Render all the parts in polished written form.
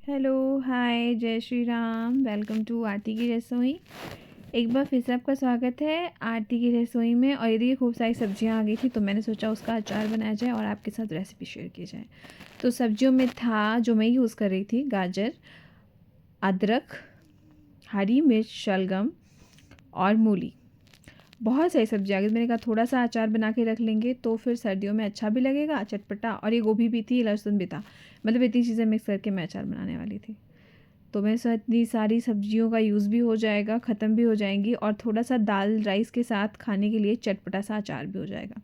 Hello, हाय, जय Shri Ram. Welcome to आरती की रसोई। एक बार फिर से आपका स्वागत है आरती की रसोई में। और ये देखिए खूब सारी सब्जियां आ गई थी तो मैंने सोचा उसका अचार बनाया जाए और आपके साथ रेसिपी शेयर की जाए। तो सब्जियों में था जो मैं यूज़ कर रही थी गाजर, अदरक, हरी मिर्च, शलगम और मूली। बहुत सारी सब्जियाँ आ गई। मैंने कहा थोड़ा सा अचार बना के रख लेंगे तो फिर सर्दियों में अच्छा भी लगेगा, चटपटा। और ये गोभी भी थी, लहसुन भी था। मतलब इतनी चीज़ें मिक्स करके मैं अचार बनाने वाली थी। तो मेरे साथ इतनी सारी सब्जियों का यूज़ भी हो जाएगा, ख़त्म भी हो जाएंगी, और थोड़ा सा दाल राइस के साथ खाने के लिए चटपटा सा अचार भी हो जाएगा।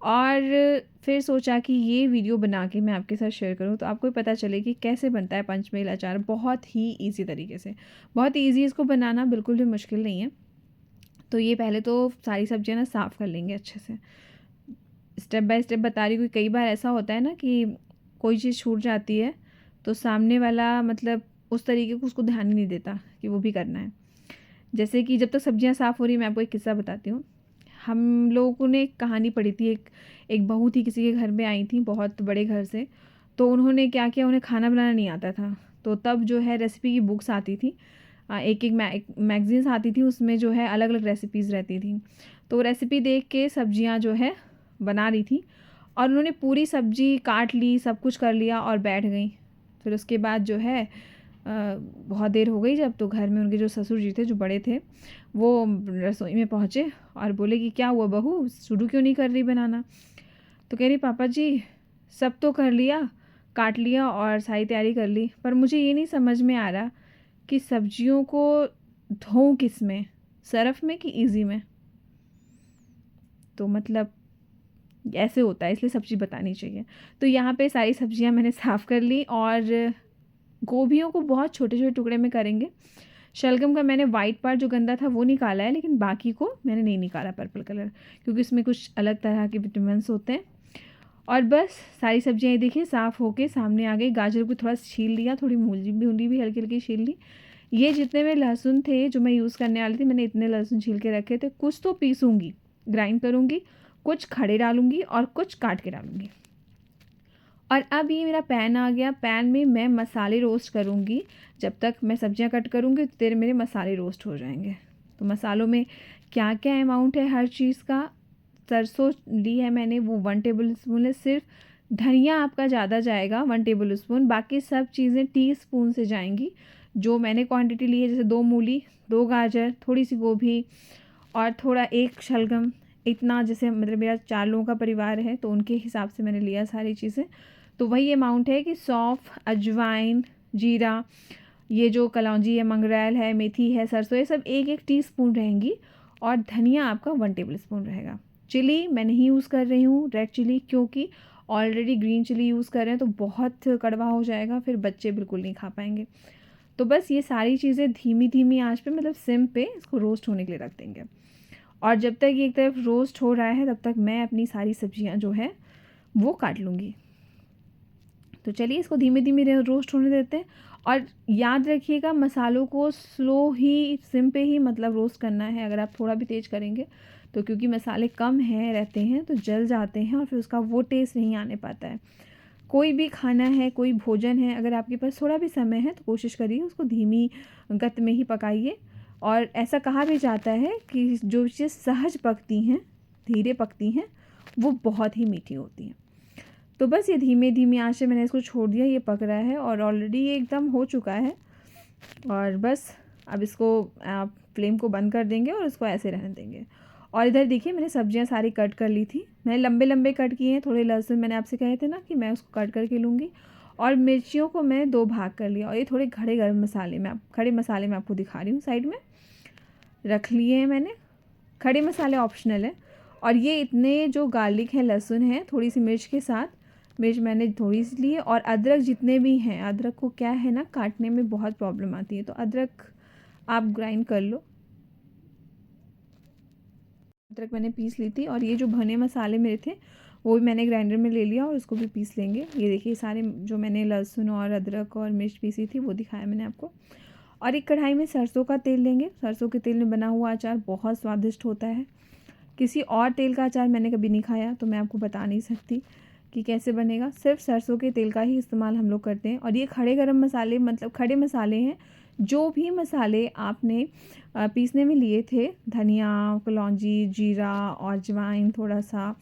और फिर सोचा कि ये वीडियो बना के मैं आपके साथ शेयर करूं तो आपको भी पता चले कि कैसे बनता है पंचमेल अचार, बहुत ही इजी तरीके से। बहुत ईजी इसको बनाना, बिल्कुल भी मुश्किल नहीं है। तो ये पहले तो सारी सब्जियां ना साफ़ कर लेंगे अच्छे से। स्टेप बाय स्टेप बता रही हूँ। कई बार ऐसा होता है ना कि कोई चीज़ छूट जाती है तो सामने वाला मतलब उस तरीके को उसको ध्यान ही नहीं देता कि वो भी करना है। जैसे कि जब तक सब्जियां साफ़ हो रही, मैं आपको एक किस्सा बताती हूँ। हम लोगों ने एक कहानी पढ़ी थी। एक बहू थी, किसी के घर में आई थी, बहुत बड़े घर से। तो उन्होंने क्या किया, उन्हें खाना बनाना नहीं आता था। तो तब जो है रेसिपी की बुक्स आती थी, एक मैगजीन्स आती थी, उसमें जो है अलग अलग रेसिपीज़ रहती थी। तो रेसिपी देख के सब्जियां जो है बना रही थी, और उन्होंने पूरी सब्जी काट ली, सब कुछ कर लिया और बैठ गई। फिर उसके बाद जो है बहुत देर हो गई जब, तो घर में उनके जो ससुर जी थे, जो बड़े थे, वो रसोई में पहुँचे और बोले कि क्या हुआ बहू, शुरू क्यों नहीं कर रही बनाना। तो कह रही पापा जी, सब तो कर लिया, काट लिया और सारी तैयारी कर ली, पर मुझे ये नहीं समझ में आ रहा कि सब्जियों को धोऊं किस में, सरफ में कि ईजी में। तो मतलब ऐसे होता है, इसलिए सब्ज़ी बतानी चाहिए। तो यहाँ पे सारी सब्जियाँ मैंने साफ़ कर ली, और गोभियों को बहुत छोटे छोटे टुकड़े में करेंगे। शलगम का मैंने वाइट पार्ट जो गंदा था वो निकाला है, लेकिन बाकी को मैंने नहीं निकाला, पर्पल कलर, क्योंकि इसमें कुछ अलग तरह के विटामिन्स होते हैं। और बस सारी सब्जियाँ ये देखिए साफ़ होके सामने आ गई। गाजर को थोड़ा छील लिया, थोड़ी मूली भी हल्की हल्की छील ली। ये जितने में लहसुन थे जो मैं यूज़ करने वाली थी, मैंने इतने लहसुन छील के रखे थे। कुछ तो पीसूँगी, ग्राइंड करूँगी, कुछ खड़े डालूँगी और कुछ काट के डालूँगी। और अब ये मेरा पैन आ गया। पैन में मैं मसाले रोस्ट करूँगी। जब तक मैं सब्जियां कट करूँगी तो तेरे मेरे मसाले रोस्ट हो जाएंगे। तो मसालों में क्या क्या अमाउंट है हर चीज़ का। सरसों ली है मैंने, वो 1 टेबल स्पून है सिर्फ। धनिया आपका ज़्यादा जाएगा, 1 टेबल स्पून। बाकी सब चीज़ें टीस्पून से जाएंगी। जो मैंने क्वांटिटी ली है, जैसे 2 मूली, 2 गाजर, थोड़ी सी गोभी और थोड़ा एक शलगम, इतना। जैसे मतलब मेरा 4 लोगों का परिवार है तो उनके हिसाब से मैंने लिया सारी चीज़ें। तो वही अमाउंट है कि सौंफ, अजवाइन, जीरा, ये जो कलौंजी है, मंगरेल है, मेथी है, सरसों, ये सब एक एक टीस्पून रहेंगी। और धनिया आपका 1 टेबल स्पून रहेगा। चिली मैं नहीं यूज़ कर रही हूँ, रेड चिली, क्योंकि ऑलरेडी ग्रीन चिली यूज़ कर रहे हैं तो बहुत कड़वा हो जाएगा, फिर बच्चे बिल्कुल नहीं खा पाएंगे। तो बस ये सारी चीज़ें धीमी धीमी आंच पे, मतलब सिम पे, इसको रोस्ट होने के लिए रख देंगे। और जब तक ये एक तरफ रोस्ट हो रहा है तब तक मैं अपनी सारी सब्जियां जो है वो काट लूँगी। तो चलिए इसको धीमे धीमे रोस्ट होने देते हैं। और याद रखिएगा, मसालों को स्लो ही, सिम पे ही मतलब रोस्ट करना है। अगर आप थोड़ा भी तेज़ करेंगे तो, क्योंकि मसाले कम हैं रहते हैं तो जल जाते हैं और फिर उसका वो टेस्ट नहीं आने पाता है। कोई भी खाना है, कोई भोजन है, अगर आपके पास थोड़ा भी समय है तो कोशिश करिए उसको धीमी गत में ही पकाइए। और ऐसा कहा भी जाता है कि जो चीज़ सहज पकती हैं, धीरे पकती हैं, वो बहुत ही मीठी होती हैं। तो बस ये धीमे धीमी आंच से मैंने इसको छोड़ दिया, ये पक रहा है और ऑलरेडी ये एकदम हो चुका है। और बस अब इसको आप फ्लेम को बंद कर देंगे और इसको ऐसे रहने देंगे। और इधर देखिए मैंने सब्जियां सारी कट कर ली थी। मैंने लंबे लंबे कट किए हैं। थोड़े लहसुन मैंने आपसे कहे थे ना कि मैं उसको कट करके लूँगी। और मिर्चियों को मैंने 2 भाग कर लिया। और ये थोड़े खड़े मसाले मैं आपको दिखा रही हूँ, साइड में रख लिए हैं मैंने। खड़े मसाले ऑप्शनल है। और ये इतने जो गार्लिक है, लहसुन है, थोड़ी सी मिर्च के साथ, मिर्च मैंने थोड़ी सी ली है। और अदरक जितने भी हैं, अदरक को क्या है ना, काटने में बहुत प्रॉब्लम आती है, तो अदरक आप ग्राइंड कर लो। अदरक मैंने पीस ली थी। और ये जो भुने मसाले मेरे थे वो भी मैंने ग्राइंडर में ले लिया और उसको भी पीस लेंगे। ये देखिए सारे जो मैंने लहसुन और अदरक और मिर्च पीसी थी वो दिखाया मैंने आपको। और एक कढ़ाई में सरसों का तेल लेंगे। सरसों के तेल में बना हुआ अचार बहुत स्वादिष्ट होता है। किसी और तेल का अचार मैंने कभी नहीं खाया तो मैं आपको बता नहीं सकती कि कैसे बनेगा। सिर्फ सरसों के तेल का ही इस्तेमाल हम लोग करते हैं। और ये खड़े गरम मसाले मतलब खड़े मसाले हैं। जो भी मसाले आपने पीसने में लिए थे, धनिया, कलौंजी, जीरा और अजवाइन, थोड़ा सा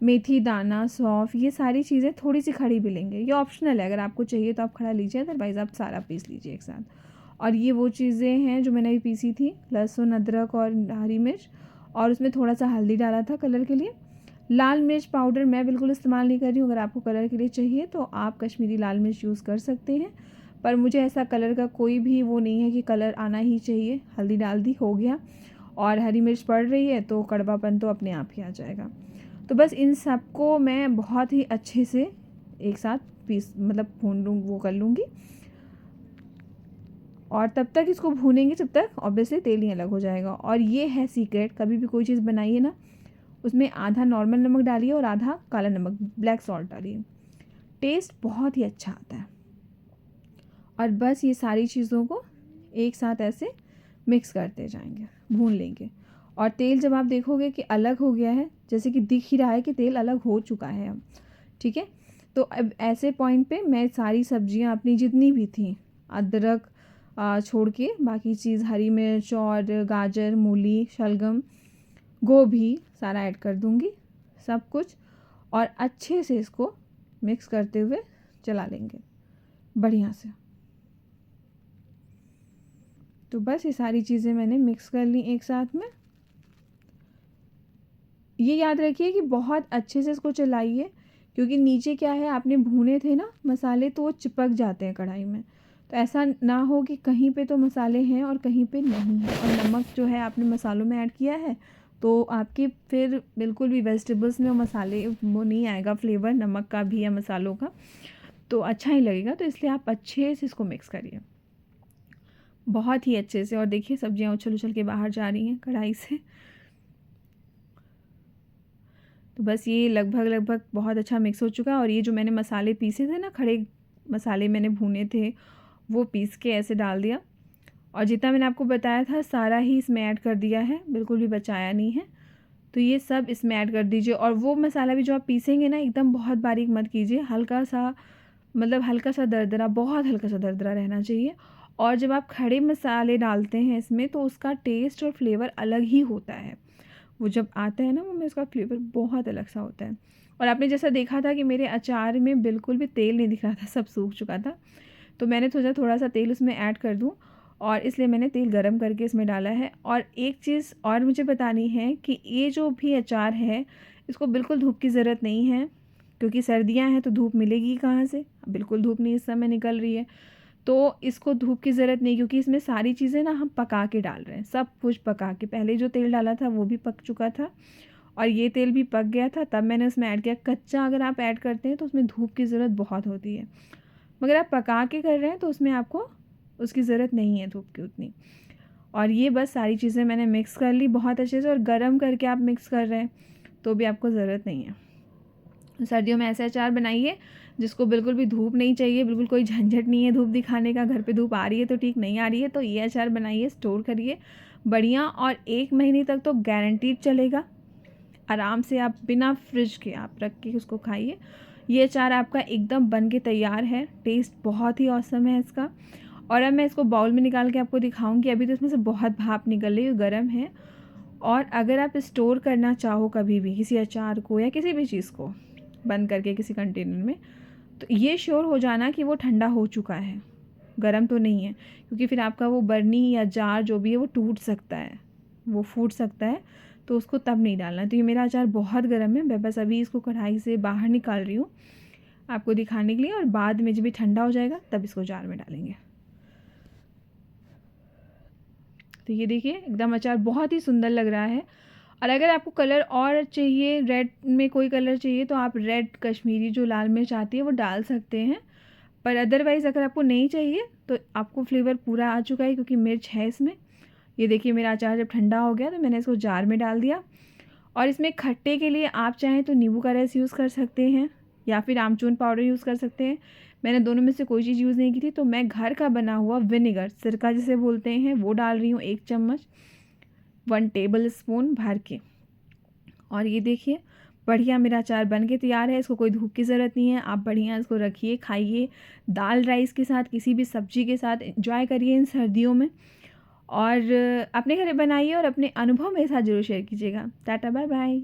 मेथी दाना, सौंफ, ये सारी चीज़ें थोड़ी सी खड़ी भी लेंगे। ये ऑप्शनल है, अगर आपको चाहिए तो आप खड़ा लीजिए, अदरवाइज़ आप सारा पीस लीजिए एक साथ। और ये वो चीज़ें हैं जो मैंने अभी पीसी थी, लहसुन, अदरक और हरी मिर्च। और उसमें थोड़ा सा हल्दी डाला था कलर के लिए। लाल मिर्च पाउडर मैं बिल्कुल इस्तेमाल नहीं कर रही हूँ। अगर आपको कलर के लिए चाहिए तो आप कश्मीरी लाल मिर्च यूज़ कर सकते हैं, पर मुझे ऐसा कलर का कोई भी वो नहीं है कि कलर आना ही चाहिए। हल्दी डाल दी, हो गया। और हरी मिर्च पड़ रही है तो कड़वापन तो अपने आप ही आ जाएगा। तो बस इन सबको मैं बहुत ही अच्छे से एक साथ भून लूँ, वो कर लूँगी। और तब तक इसको भूनेंगे जब तक ऑब्वियसली तेल नहीं अलग हो जाएगा। और ये है सीक्रेट, कभी भी कोई चीज़ बनाइए ना, उसमें आधा नॉर्मल नमक डालिए और आधा काला नमक, ब्लैक सॉल्ट डालिए। टेस्ट बहुत ही अच्छा आता है। और बस ये सारी चीज़ों को एक साथ ऐसे मिक्स करते जाएंगे, भून लेंगे। और तेल जब आप देखोगे कि अलग हो गया है, जैसे कि दिख ही रहा है कि तेल अलग हो चुका है अब, ठीक है। तो अब ऐसे पॉइंट पे मैं सारी सब्जियां अपनी जितनी भी थी, अदरक छोड़ के बाकी चीज़, हरी मिर्च और गाजर, मूली, शलगम, गोभी, सारा ऐड कर दूंगी सब कुछ। और अच्छे से इसको मिक्स करते हुए चला लेंगे बढ़िया से। तो बस ये सारी चीज़ें मैंने मिक्स कर ली एक साथ में। ये याद रखिए कि बहुत अच्छे से इसको चलाइए, क्योंकि नीचे क्या है, आपने भूने थे ना मसाले, तो वो चिपक जाते हैं कढ़ाई में। तो ऐसा ना हो कि कहीं पे तो मसाले हैं और कहीं पे नहीं है। और नमक जो है आपने मसालों में ऐड किया है, तो आपकी फिर बिल्कुल भी वेजिटेबल्स में मसाले वो नहीं आएगा, फ्लेवर नमक का भी या मसालों का, तो अच्छा ही लगेगा। तो इसलिए आप अच्छे से इसको मिक्स करिए बहुत ही अच्छे से। और देखिए सब्जियां उछल उछल के बाहर जा रही हैं कढ़ाई से। तो बस ये लगभग बहुत अच्छा मिक्स हो चुका है। और ये जो मैंने मसाले पीसे थे ना, खड़े मसाले मैंने भुने थे, वो पीस के ऐसे डाल दिया। और जितना मैंने आपको बताया था सारा ही इसमें ऐड कर दिया है, बिल्कुल भी बचाया नहीं है। तो ये सब इसमें ऐड कर दीजिए। और वो मसाला भी जो आप पीसेंगे ना, एकदम बहुत बारीक मत कीजिए, हल्का सा हल्का सा दरदरा, बहुत हल्का सा दरदरा रहना चाहिए। और जब आप खड़े मसाले डालते हैं इसमें, तो उसका टेस्ट और फ्लेवर अलग ही होता है। वो जब आता है ना वो में, उसका फ्लेवर बहुत अलग सा होता है। और आपने जैसा देखा था कि मेरे अचार में बिल्कुल भी तेल नहीं दिख रहा था, सब सूख चुका था। तो मैंने सोचा थोड़ा सा तेल उसमें ऐड कर दूं, और इसलिए मैंने तेल गरम करके इसमें डाला है। और एक चीज़ और मुझे बतानी है कि ये जो भी अचार है, इसको बिल्कुल धूप की ज़रूरत नहीं है, क्योंकि सर्दियाँ हैं तो धूप मिलेगी कहाँ से, बिल्कुल धूप नहीं इस समय निकल रही है। तो इसको धूप की ज़रूरत नहीं, क्योंकि इसमें सारी चीज़ें ना हम पका के डाल रहे हैं, सब कुछ पका के। पहले जो तेल डाला था वो भी पक चुका था, और ये तेल भी पक गया था, तब मैंने उसमें ऐड किया। कच्चा अगर आप ऐड करते हैं तो उसमें धूप की ज़रूरत बहुत होती है, मगर आप पका के कर रहे हैं तो उसमें आपको उसकी ज़रूरत नहीं है धूप की उतनी। और ये बस सारी चीज़ें मैंने मिक्स कर ली बहुत अच्छे से। और गर्म करके आप मिक्स कर रहे हैं तो भी आपको ज़रूरत नहीं है। सर्दियों में ऐसे अचार बनाइए जिसको बिल्कुल भी धूप नहीं चाहिए, बिल्कुल कोई झंझट नहीं है धूप दिखाने का। घर पे धूप आ रही है तो ठीक, नहीं आ रही है तो ये अचार बनाइए, स्टोर करिए बढ़िया। और 1 महीने तक तो गारंटीड चलेगा, आराम से आप बिना फ्रिज के आप रख के उसको खाइए। ये अचार आपका एकदम बन के तैयार है, टेस्ट बहुत ही औसम है इसका। और अब मैं इसको बाउल में निकाल के आपको दिखाऊंगी। अभी तो इसमें से बहुत भाप निकल रही है, गर्म है। और अगर आप स्टोर करना चाहो कभी भी किसी अचार को या किसी भी चीज़ को बंद करके किसी कंटेनर में, तो ये श्योर हो जाना कि वो ठंडा हो चुका है, गर्म तो नहीं है। क्योंकि फिर आपका वो बर्नी या जार जो भी है वो टूट सकता है, वो फूट सकता है, तो उसको तब नहीं डालना। तो ये मेरा अचार बहुत गर्म है, मैं बस अभी इसको कढ़ाई से बाहर निकाल रही हूँ आपको दिखाने के लिए। और बाद में जब भी ठंडा हो जाएगा तब इसको जार में डालेंगे। तो ये देखिए एकदम अचार बहुत ही सुंदर लग रहा है। और अगर आपको कलर और चाहिए, रेड में कोई कलर चाहिए, तो आप रेड कश्मीरी जो लाल मिर्च आती है वो डाल सकते हैं। पर अदरवाइज़ अगर आपको नहीं चाहिए तो आपको फ्लेवर पूरा आ चुका है, क्योंकि मिर्च है इसमें। ये देखिए मेरा अचार जब ठंडा हो गया तो मैंने इसको जार में डाल दिया। और इसमें खट्टे के लिए आप चाहें तो नींबू का रस यूज़ कर सकते हैं, या फिर आमचूर पाउडर यूज़ कर सकते हैं। मैंने दोनों में से कोई चीज़ यूज़ नहीं की थी, तो मैं घर का बना हुआ विनेगर, सिरका जिसे बोलते हैं, वो डाल रही हूँ 1 चम्मच, 1 टेबल स्पून भर के। और ये देखिए बढ़िया मेरा अचार बन के तैयार है। इसको कोई धूप की ज़रूरत नहीं है, आप बढ़िया इसको रखिए, खाइए, दाल राइस के साथ, किसी भी सब्ज़ी के साथ एंजॉय करिए इन सर्दियों में। और अपने घर बनाइए और अपने अनुभव मेरे साथ ज़रूर शेयर कीजिएगा। Tata, bye bye.